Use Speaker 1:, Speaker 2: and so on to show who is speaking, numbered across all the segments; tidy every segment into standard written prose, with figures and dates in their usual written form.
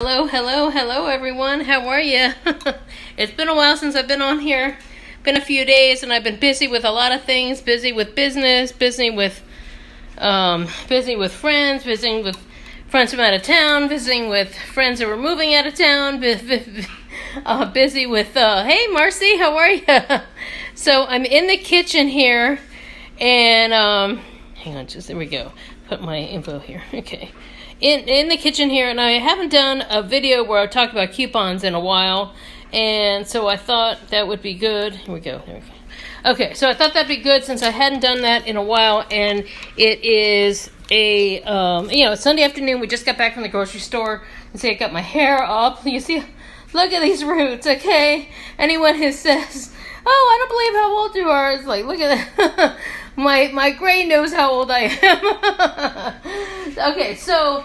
Speaker 1: Hello everyone. How are you? It's been a while since I've been on here. Been a few days and I've been busy with a lot of things, busy with business, busy with friends, visiting with friends from out of town, visiting with friends that were moving out of town, busy with hey Marcy, how are you? So I'm in the kitchen here and hang on, there we go. Put my info here. Okay. In the kitchen here, and I haven't done a video where I talk about coupons in a while, and so I thought that would be good. Here we go. Okay, so I thought that'd be good since I hadn't done that in a while, and it is a Sunday afternoon. We just got back from the grocery store. You see, I got my hair up. You see, look at these roots. Okay, anyone who says, "Oh, I don't believe how old you are," is like, look at that. My gray knows how old I am. Okay, so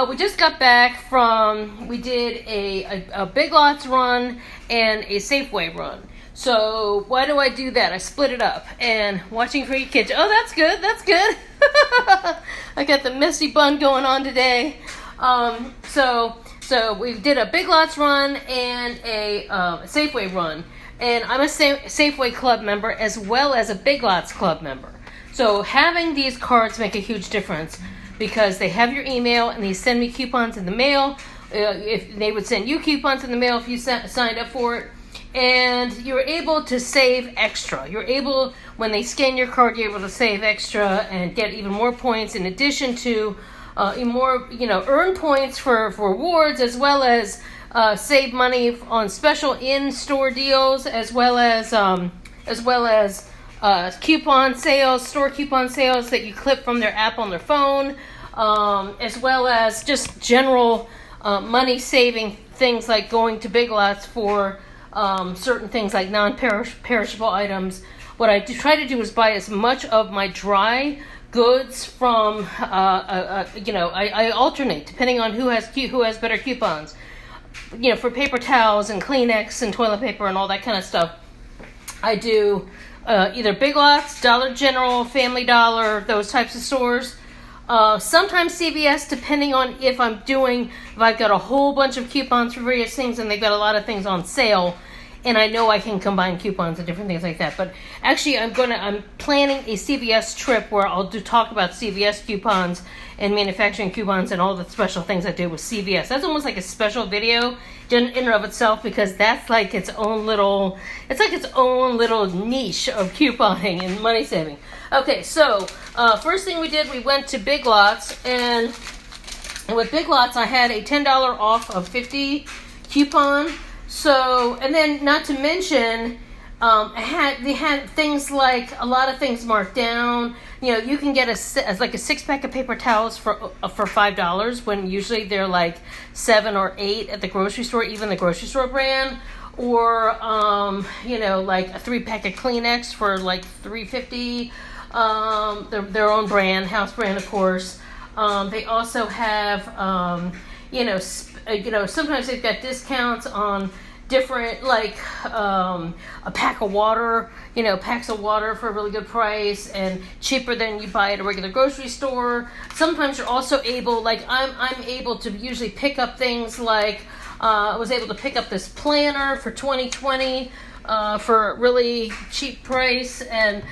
Speaker 1: we just got back we did a Big Lots run and a Safeway run. So why do I do that? I split it up. And watching for your kids. Oh, that's good. I got the messy bun going on today. So we did a Big Lots run and a Safeway run. And I'm a Safeway Club member as well as a Big Lots Club member. So having these cards make a huge difference because they have your email and they send me coupons in the mail. If they would send you coupons in the mail if you signed up for it. And you're able to save extra. You're able, when they scan your card, you're able to save extra and get even more points in addition to earn points for rewards as well as save money on special in-store deals as well as coupon sales, store coupon sales that you clip from their app on their phone, as well as just general money-saving things like going to Big Lots for certain things like non-perishable items. What I try to do is buy as much of my dry goods from, I alternate depending on who has better coupons. For paper towels and Kleenex and toilet paper and all that kind of stuff, I do either Big Lots, Dollar General, Family Dollar, those types of stores. Sometimes CVS, depending on if I've got a whole bunch of coupons for various things and they've got a lot of things on sale, and I know I can combine coupons and different things like that. But actually, I'm planning a CVS trip where I'll talk about CVS coupons and manufacturing coupons and all the special things I do with CVS. That's almost like a special video in and of itself because that's like its own little niche of couponing and money saving. Okay, so first thing we did, we went to Big Lots, and with Big Lots I had a $10 off of 50 coupon. So, and then not to mention, they had things like a lot of things marked down. You can get a 6-pack of paper towels for $5 when usually they're like 7 or 8 at the grocery store, even the grocery store brand, or like a 3-pack of Kleenex for like $3.50. Their own brand, house brand, of course. They also have sometimes they've got discounts on different, like a pack of water, packs of water for a really good price and cheaper than you buy at a regular grocery store. Sometimes you're also able, like I'm able to usually pick up things like I was able to pick up this planner for 2020 for a really cheap price, and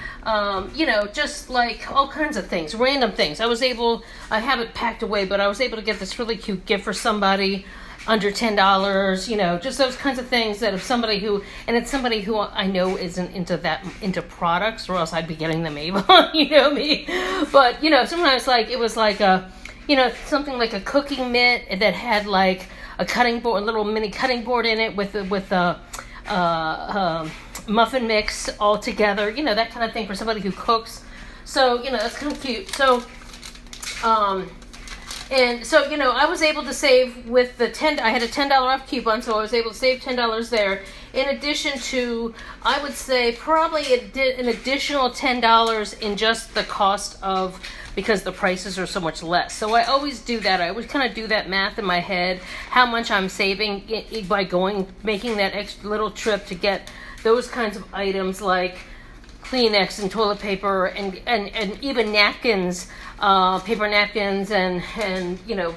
Speaker 1: just like all kinds of things, random things. I have it packed away, but I was able to get this really cute gift for somebody under $10, just those kinds of things that it's somebody who I know isn't into products, or else I'd be getting them Avon, me. But, sometimes like it was like something like a cooking mitt that had like a cutting board, a little mini cutting board in it with a muffin mix all together, that kind of thing for somebody who cooks. So, that's kind of cute. So, I was able to save with I had a $10 off coupon, so I was able to save $10 there. In addition to, I would say probably an additional $10 in just the cost of, because the prices are so much less. So I always do that. I always kind of do that math in my head, how much I'm saving by making that extra little trip to get those kinds of items like Kleenex and toilet paper and even napkins, paper napkins and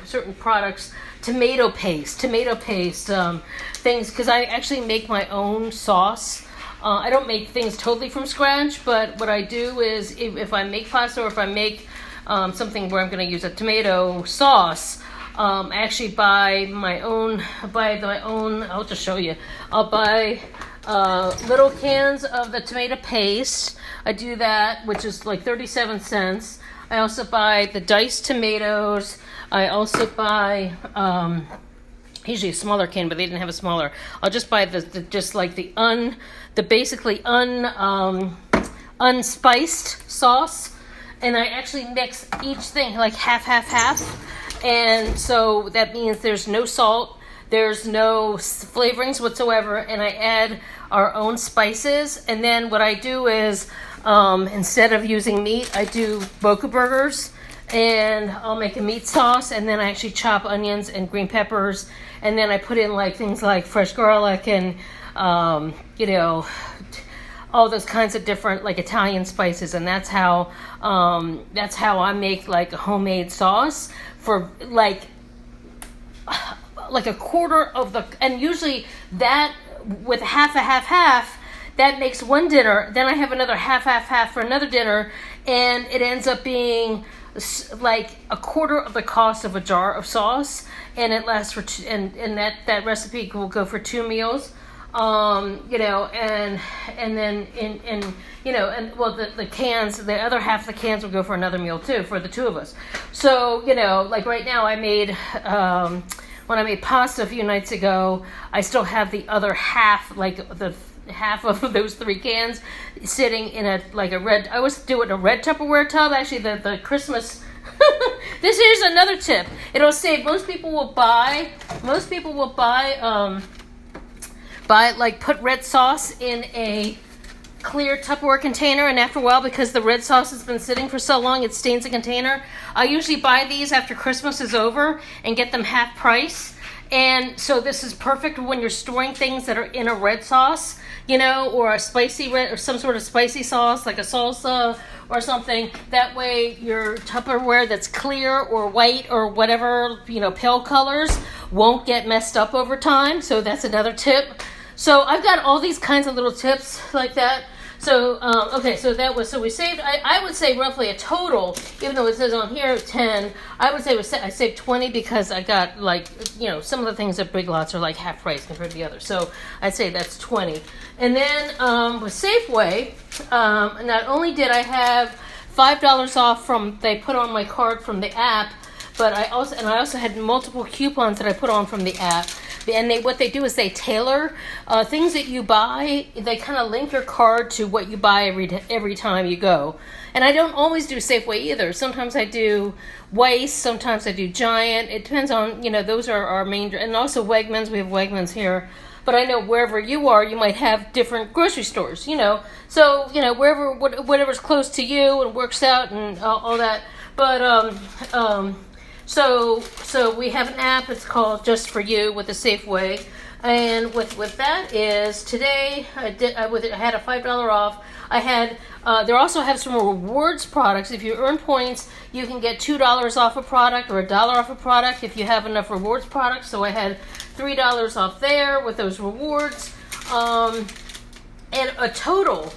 Speaker 1: certain products tomato paste, things, because I actually make my own sauce. I don't make things totally from scratch, but what I do is if I make pasta or if I make something where I'm going to use a tomato sauce, I actually buy my own. I'll just show you. I'll buy little cans of the tomato paste. I do that, which is like 37 cents. I also buy the diced tomatoes. I also buy usually a smaller can, but they didn't have a smaller. I'll just buy the basically unspiced sauce, and I actually mix each thing like half, and so that means there's no salt, there's no flavorings whatsoever, and I add our own spices. And then what I do is instead of using meat, I do boca burgers, and I'll make a meat sauce, and then I actually chop onions and green peppers, and then I put in like things like fresh garlic and all those kinds of different like Italian spices, and that's how I make like a homemade sauce for like a quarter of the, and usually that with half, that makes one dinner. Then I have another half for another dinner, and it ends up being like a quarter of the cost of a jar of sauce, and it lasts for and that recipe will go for 2 meals. And then the cans, the other half of the cans will go for another meal too, for the 2 of us. So, like right now I made, when I made pasta a few nights ago, I still have the other half, like the half of those 3 cans sitting in a red, I always do it in a red Tupperware tub. Actually, the Christmas, this here's another tip. It'll save, most people will buy put red sauce in a clear Tupperware container, and after a while, because the red sauce has been sitting for so long, it stains the container. I usually buy these after Christmas is over and get them half price. And so this is perfect when you're storing things that are in a red sauce, or a spicy red, or some sort of spicy sauce, like a salsa or something. That way your Tupperware that's clear or white or whatever, pale colors won't get messed up over time. So that's another tip. So I've got all these kinds of little tips like that. So, so we saved, I would say roughly a total, even though it says on here 10, I would say I saved 20 because I got some of the things at Big Lots are like half price compared to the others. So I'd say that's 20. And then with Safeway, not only did I have $5 off they put on my card from the app, but I also had multiple coupons that I put on from the app. And what they do is they tailor things that you buy. They kind of link your card to what you buy every time you go. And I don't always do Safeway either. Sometimes I do Weis, sometimes I do Giant. It depends on, those are our main, and also Wegmans. We have Wegmans here. But I know wherever you are, you might have different grocery stores, So, whatever's close to you and works out and all that. But, So we have an app. It's called Just For You with the Safeway, and with that is today I had a $5 off. I had they also have some rewards products. If you earn points, you can get $2 off a product or $1 off a product if you have enough rewards products. So I had $3 off there with those rewards, and a total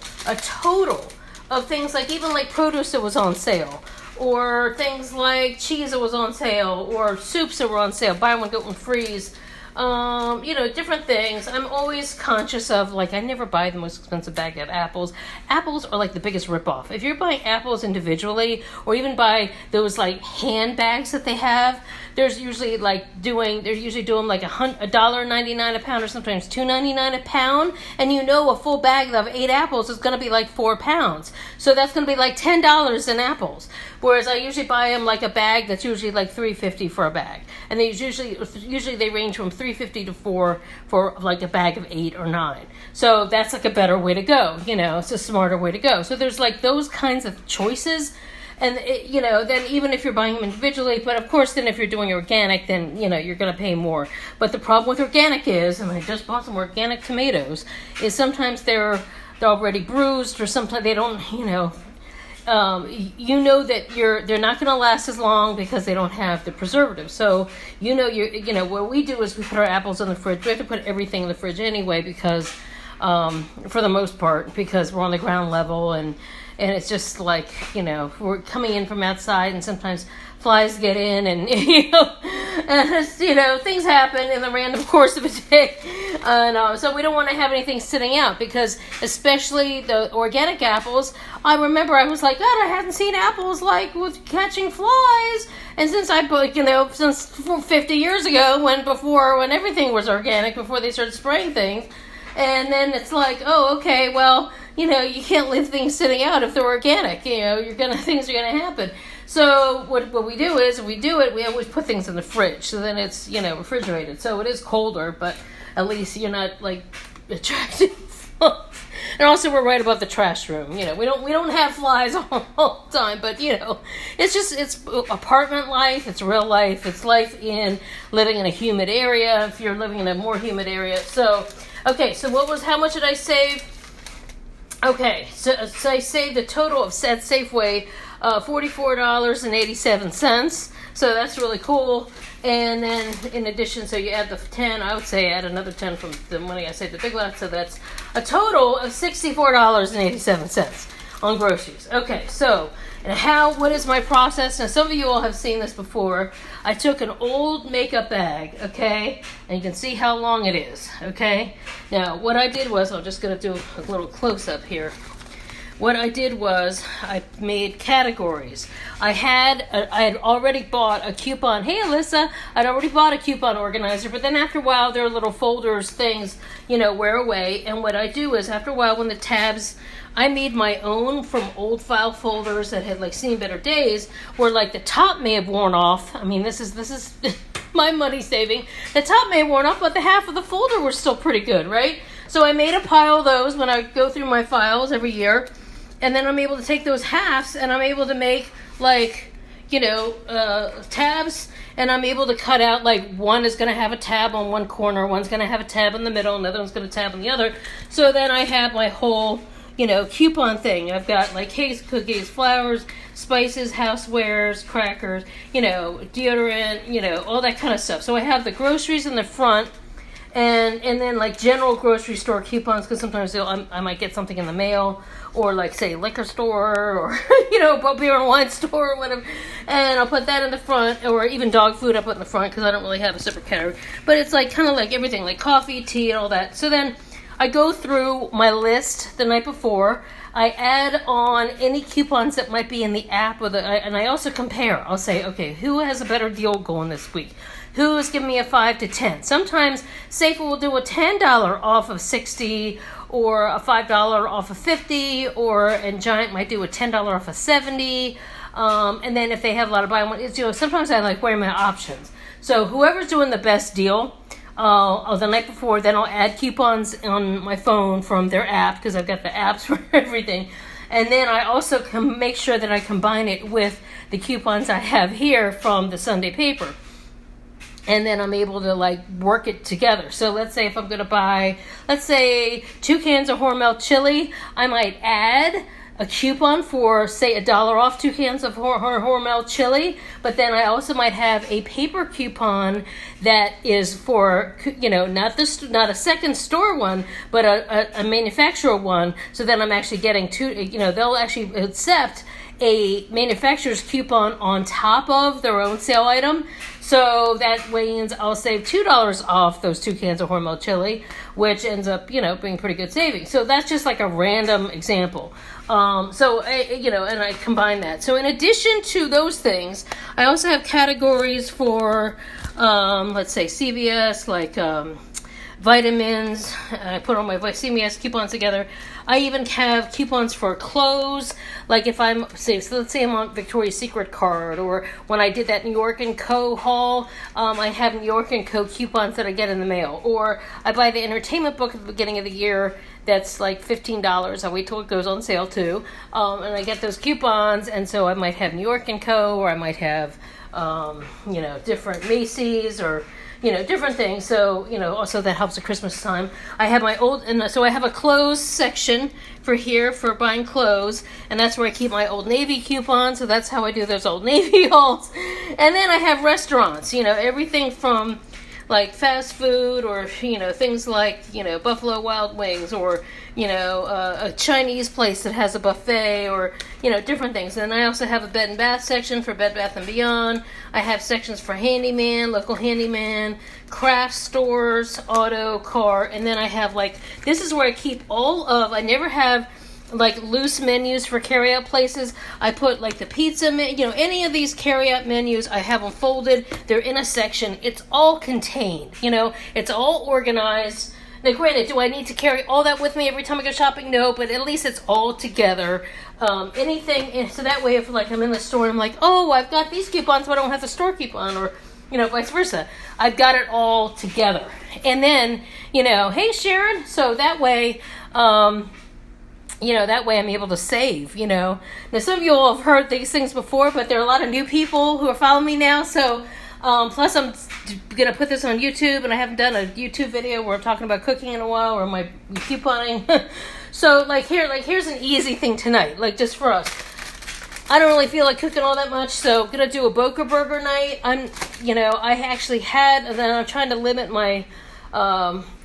Speaker 1: of things like even like produce that was on sale. Or things like cheese that was on sale, or soups that were on sale, buy one, get one freeze. Different things. I'm always conscious of, I never buy the most expensive bag of apples. Apples are like the biggest ripoff. If you're buying apples individually, or even buy those hand bags that they have, there's usually doing like $1.99 a pound, or sometimes $2.99 a pound, and a full bag of 8 apples is going to be like 4 pounds. So that's going to be like $10 in apples. Whereas I usually buy them like a bag that's usually like $3.50 for a bag, and they usually they range from $3.50 to $4 for like a bag of 8 or 9. So that's like a better way to go. It's a smarter way to go. So there's like those kinds of choices. And, then even if you're buying them individually, but of course, then if you're doing organic, then, you're going to pay more. But the problem with organic is, and I just bought some organic tomatoes, is sometimes they're already bruised, or sometimes they don't, you know that they're not going to last as long because they don't have the preservative. So what we do is we put our apples in the fridge. We have to put everything in the fridge anyway because for the most part, because we're on the ground level and it's just like, we're coming in from outside and sometimes flies get in and, things happen in the random course of a day. And so we don't want to have anything sitting out because especially the organic apples, I remember I was like, God, I hadn't seen apples like with catching flies. And since since 50 years ago when everything was organic, before they started spraying things. And then it's like, oh, okay, well, you can't leave things sitting out if they're organic. Things are gonna happen. So what we do is, we always put things in the fridge. So then it's, refrigerated. So it is colder, but at least you're not like attracting flies. And also we're right above the trash room. We don't have flies all the time, but it's apartment life, it's real life, it's life in living in a humid area. If you're living in a more humid area, so. Okay, so how much did I save? Okay, so I saved a total of, at Safeway, $44.87. So that's really cool. And then in addition, so you add the 10, I would say add another 10 from the money I saved at Big Lots. So that's a total of $64.87 on groceries. Okay, so what is my process? Now, some of you all have seen this before. I took an old makeup bag, okay, and you can see how long it is, okay. Now, what I did was, I'm just going to do a little close-up here. What I did was, I made categories. I had already bought a coupon. Hey, Alyssa, I'd already bought a coupon organizer, but then after a while, their little folders, things, wear away. And what I do is, after a while, when the tabs, I made my own from old file folders that had seen better days, where the top may have worn off. I mean, this is my money saving. The top may have worn off, but the half of the folder was still pretty good, right? So I made a pile of those when I go through my files every year, and then I'm able to take those halves and I'm able to make tabs, and I'm able to cut out one is going to have a tab on one corner, one's going to have a tab in the middle, another one's going to tab on the other. So then I have my whole coupon thing. I've got cakes, cookies, flowers, spices, housewares, crackers, deodorant, all that kind of stuff. So I have the groceries in the front, and then general grocery store coupons, because sometimes I might get something in the mail, or say liquor store, or beer and wine store or whatever, and I'll put that in the front, or even dog food I put in the front because I don't really have a separate category. But it's kind of everything, coffee, tea, and all that. So then I go through my list the night before. I add on any coupons that might be in the app, and I also compare. I'll say, okay, who has a better deal going this week? Who is giving me a 5 to 10? Sometimes Safeway will do a $10 off of 60, or a $5 off of 50, and Giant might do a $10 off of 70. And then if they have a lot of buy one, sometimes I weighing my options. So whoever's doing the best deal, the night before, then I'll add coupons on my phone from their app, because I've got the apps for everything. And then I also can make sure that I combine it with the coupons I have here from the Sunday paper. And then I'm able to work it together. So let's say if I'm going to buy, 2 cans of Hormel chili, I might add a coupon for, say, $1 off 2 cans of Hormel chili, but then I also might have a paper coupon that is for, not a second store one, but a manufacturer one. So then I'm actually getting they'll actually accept a manufacturer's coupon on top of their own sale item. So that means I'll save $2 off those 2 cans of Hormel chili, which ends up, being pretty good savings. So that's just a random example. And I combine that. So in addition to those things, I also have categories for, CVS, vitamins. I put all my CVS coupons together. I even have coupons for clothes. If let's say I'm on Victoria's Secret card, or when I did that New York & Co. haul, I have New York & Co. coupons that I get in the mail. Or I buy the entertainment book at the beginning of the year that's $15. I wait till it goes on sale too. And I get those coupons, and so I might have New York & Co. or I might have, different Macy's, or different things. So, also that helps at Christmas time. I have so I have a clothes section for here for buying clothes, and that's where I keep my Old Navy coupons. So that's how I do those Old Navy hauls. And then I have restaurants, everything from like fast food or, things like, Buffalo Wild Wings or, a Chinese place that has a buffet or, different things. And I also have a bed and bath section for Bed Bath & Beyond. I have sections for handyman, local handyman, craft stores, auto, car. And then I have this is where I keep I never have loose menus for carryout places. I put the pizza any of these carryout menus, I have them folded. They're in a section. It's all contained, it's all organized. Now granted, do I need to carry all that with me every time I go shopping? No, but at least it's all together. Anything, so that way if I'm in the store and I'm like, oh, I've got these coupons but I don't have the store coupon, or vice versa, I've got it all together. And then hey Sharon, so that way that way I'm able to save, Now, some of you all have heard these things before, but there are a lot of new people who are following me now. So, plus I'm going to put this on YouTube, and I haven't done a YouTube video where I'm talking about cooking in a while, or my couponing. So, here's an easy thing tonight, just for us. I don't really feel like cooking all that much, so I'm going to do a BibaGirrrl night. I actually had, and then I'm trying to limit my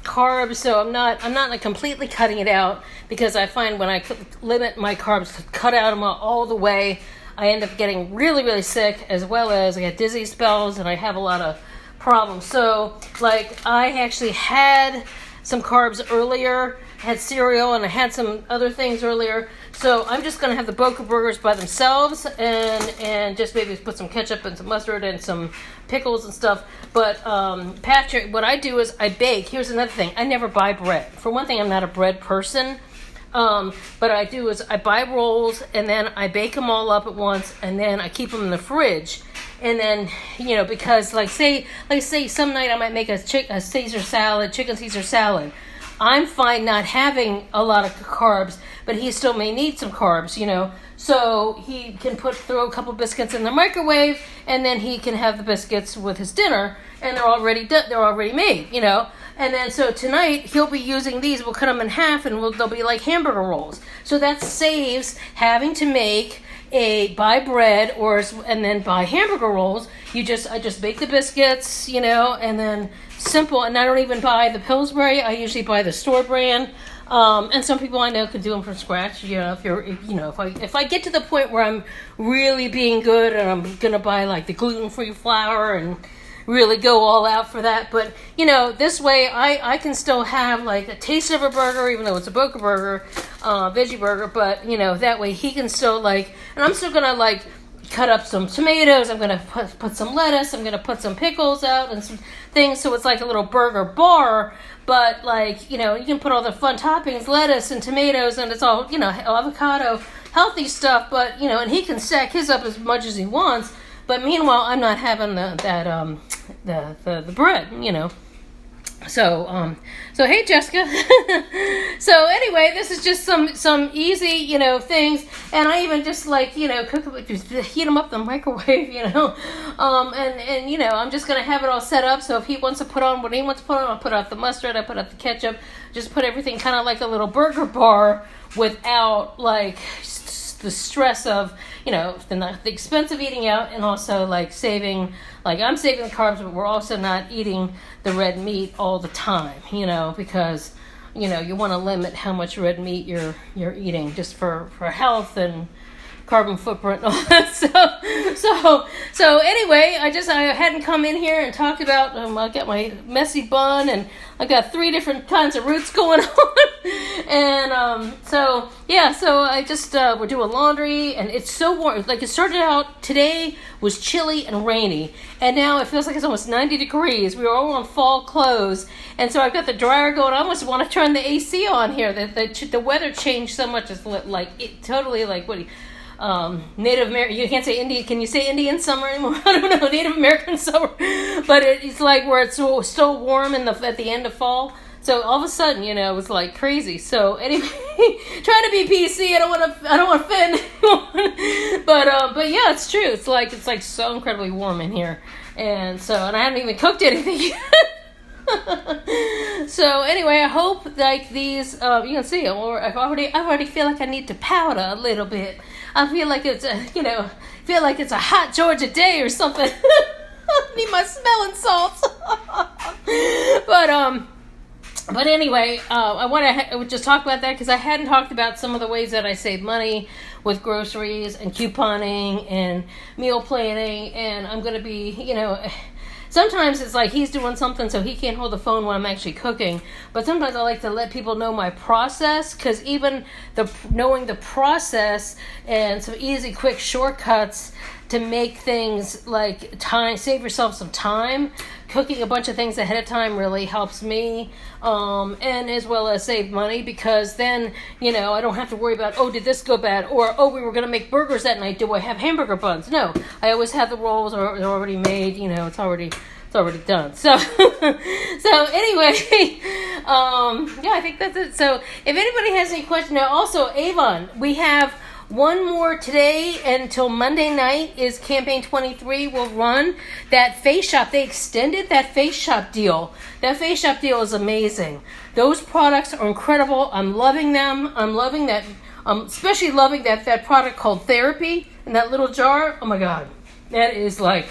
Speaker 1: carbs, so I'm not completely cutting it out, because I find when I limit my carbs, cut out them all the way, I end up getting really, really sick, as well as I get dizzy spells and I have a lot of problems. So I actually had some carbs earlier, had cereal, and I had some other things earlier. So I'm just going to have the BibaGirrrs by themselves, and just maybe put some ketchup and some mustard and some pickles and stuff. But Patrick, what I do is I bake. Here's another thing. I never buy bread. For one thing, I'm not a bread person. But what I do is I buy rolls, and then I bake them all up at once, and then I keep them in the fridge. And then, because say some night I might make a chicken Caesar salad. I'm fine not having a lot of carbs, but he still may need some carbs, So he can throw a couple biscuits in the microwave, and then he can have the biscuits with his dinner, and they're already made, And then so tonight he'll be using these. We'll cut them in half, and they'll be like hamburger rolls. So that saves having to buy bread and then buy hamburger rolls. I just bake the biscuits, and then simple. And I don't even buy the Pillsbury. I usually buy the store brand. And some people I know could do them from scratch. If I get to the point where I'm really being good, and I'm gonna buy the gluten-free flour and really go all out for that. But this way I can still have a taste of a burger, even though it's a BibaGirrrl veggie burger. But that way he can still and I'm still gonna cut up some tomatoes. I'm gonna put some lettuce. I'm gonna put some pickles out and some things, so it's like a little burger bar. But you can put all the fun toppings, lettuce and tomatoes, and it's all avocado, healthy stuff. But and he can stack his up as much as he wants. But meanwhile, I'm not having the bread, So hey, Jessica. So anyway, this is just some easy, things, and I even just just heat them up in the microwave, and I'm just gonna have it all set up. So if he wants to put on what he wants to put on, I'll put out the mustard, I put out the ketchup, just put everything kind of like a little burger bar without the stress of the expense of eating out, and also saving I'm saving the carbs, but we're also not eating the red meat all the time, because you want to limit how much red meat you're eating, just for health and carbon footprint and all that stuff. So anyway, I hadn't come in here and talked about I got my messy bun, and I got 3 different kinds of roots going on, and so I just we're doing laundry, and it's so warm. It started out today was chilly and rainy, and now it feels like it's almost 90 degrees. We were all on fall clothes, and so I've got the dryer going. I almost want to turn the AC on here. The weather changed so much. It's totally Native American, you can't say Indian, can you say Indian summer anymore? I don't know, Native American summer, but it's where it's still warm at the end of fall. So all of a sudden, it was crazy. So anyway, trying to be PC. I don't want to offend anyone, but yeah, it's true. It's so incredibly warm in here, and I haven't even cooked anything yet. So anyway, I hope like these, you can see, I already feel like I need to powder a little bit. I feel like it's a hot Georgia day or something. I need my smelling salts. But anyway, I want to just talk about that because I hadn't talked about some of the ways that I save money with groceries and couponing and meal planning, and I'm going to be, sometimes it's like he's doing something so he can't hold the phone when I'm actually cooking. But sometimes I like to let people know my process, because even knowing the process and some easy, quick shortcuts to make things like save yourself some time. Cooking a bunch of things ahead of time really helps me, and as well as save money, because then, I don't have to worry about, did this go bad? Or, we were going to make burgers that night. Do I have hamburger buns? No, I always have the rolls they're already made. It's already done. So, anyway, I think that's it. So if anybody has any questions, now also Avon, we have one more today until Monday night is campaign 23 will run. That face shop, they extended that face shop deal. That face shop deal is amazing. Those products are incredible. I'm loving them. I'm loving that. Especially loving that product called Therapy in that little jar. Oh my God. That is like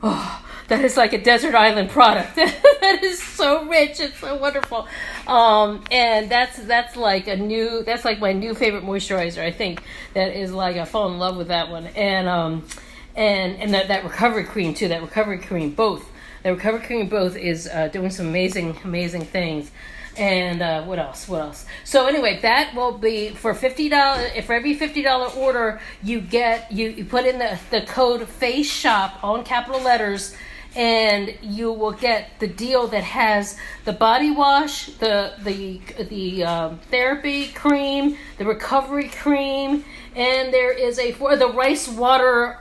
Speaker 1: a desert island product. That is so rich. It's so wonderful. And that's like my new favorite moisturizer. I think that is like, I fall in love with that one. And that recovery cream too. That recovery cream both is doing some amazing things. And what else? So anyway, that will be for $50. For every $50 order, you put in the code FACE SHOP, all in capital letters, and you will get the deal that has the body wash, the therapy cream, the recovery cream, and there is the rice water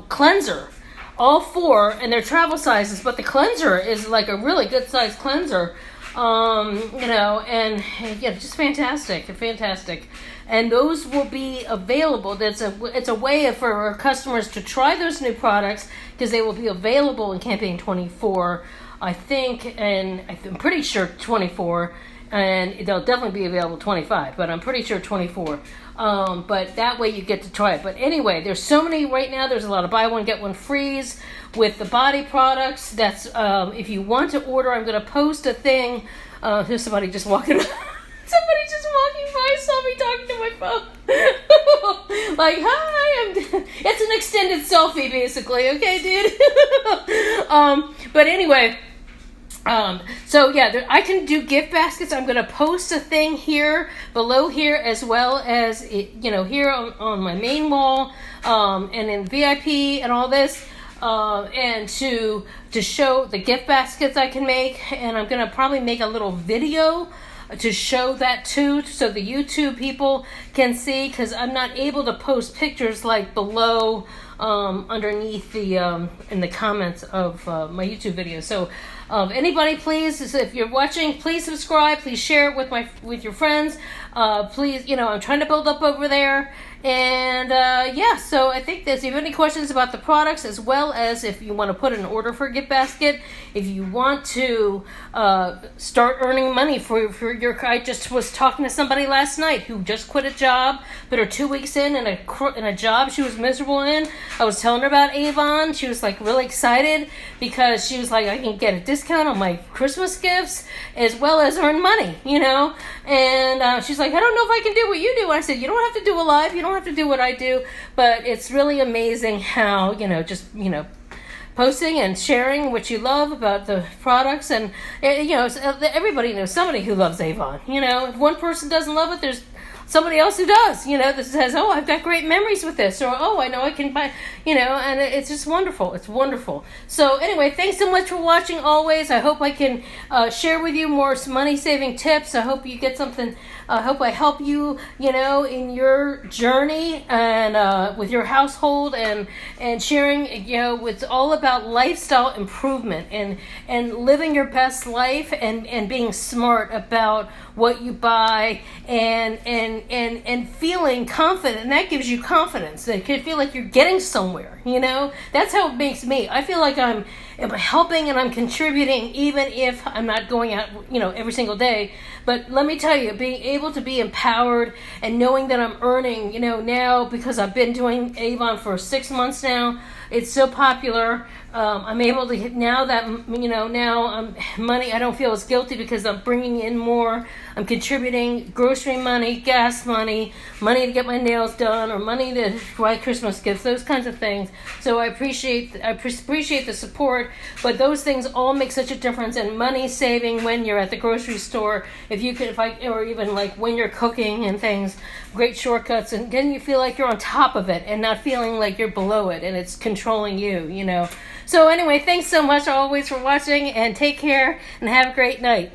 Speaker 1: cleanser. All four, and they're travel sizes, but the cleanser is like a really good size cleanser. Just fantastic. And those will be available. It's a way for our customers to try those new products, because they will be available in campaign 24, I think, and I'm pretty sure 24, and they'll definitely be available 25, but I'm pretty sure 24. But that way you get to try it. But anyway, there's so many right now. There's a lot of buy one, get one frees with the body products. That's, if you want to order, I'm going to post a thing. There's somebody just walking by. Somebody just walking by saw me talking to my phone. Like, hi, it's an extended selfie, basically. Okay, dude? But anyway, I can do gift baskets. I'm going to post a thing below here, as well as, here on my main wall, and in VIP and all this, and to show the gift baskets I can make. And I'm going to probably make a little video to show that too, so the YouTube people can see, because I'm not able to post pictures like below, underneath in the comments of my YouTube video. So anybody, please, if you're watching, please subscribe, please share it with your friends. Please, I'm trying to build up over there. And so I think if you have any questions about the products, as well as if you want to put an order for a gift basket, if you want to start earning money for your, I just was talking to somebody last night who just quit a job, but are 2 weeks in a job she was miserable in. I was telling her about Avon. She was like really excited, because she was like, I can get a discount on my Christmas gifts as well as earn money, and she's like, I don't know if I can do what you do. And I said, you don't have to do a live, you don't have to do what I do, but it's really amazing how, posting and sharing what you love about the products, and everybody knows somebody who loves Avon. If one person doesn't love it, there's somebody else who does, that says, I've got great memories with this, or, I know I can buy, and it's just wonderful. It's wonderful. So anyway, thanks so much for watching always. I hope I can share with you more money-saving tips. I hope you get something. I hope I help you, in your journey and with your household, and sharing, it's all about lifestyle improvement and living your best life, and being smart about what you buy, and and feeling confident, and that gives you confidence. That you feel like you're getting somewhere, you know? That's how it makes me. I feel like I'm helping and I'm contributing, even if I'm not going out, you know, every single day. But let me tell you, being able to be empowered and knowing that I'm earning, you know, now, because I've been doing Avon for 6 months now, it's so popular. I'm able to hit now that, you know, now money, I don't feel as guilty because I'm bringing in more. I'm contributing grocery money, gas money, money to get my nails done, or money to buy Christmas gifts, those kinds of things. So I appreciate the support, but those things all make such a difference. And money saving when you're at the grocery store, or even like when you're cooking and things, great shortcuts, and then you feel like you're on top of it and not feeling like you're below it and it's controlling you, you know. So anyway, thanks so much always for watching, and take care and have a great night.